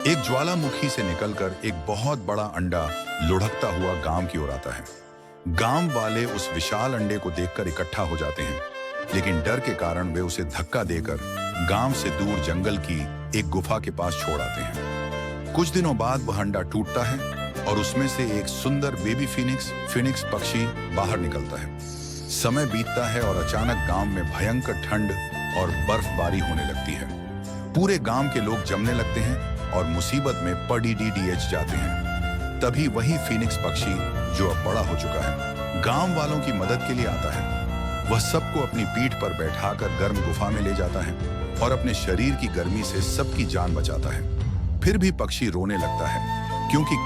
एक ज्वालामुखी से निकलकर एक बहुत बड़ा अंडा लुढ़कता हुआ गांव की ओर आता है। गांव वाले उस विशाल अंडे को देखकर इकट्ठा हो जाते हैं, लेकिन डर के कारण वे उसे धक्का देकर गांव से दूर जंगल की एक गुफा के पास छोड़ आते हैं। कुछ दिनों बाद वह अंडा टूटता है और उसमें से एक सुंदर बेबी फिनिक्स पक्षी बाहर निकलता है। समय बीतता है और अचानक गांव में भयंकर ठंड और बर्फबारी होने लगती है। पूरे गांव के लोग जमने लगते हैं और मुसीबत में पड़ीडीडीएच जाते हैं। तभी वही फीनिक्स पक्षी, जो अब बड़ा हो चुका है, गांव वालों की मदद के लिए आता है। वह सबको अपनी पीठ पर बैठाकर गर्म गुफा में ले जाता है और अपने शरीर की गर्मी से सबकी जान बचाता है। फिर भी पक्षी रोने लगता है, क्योंकि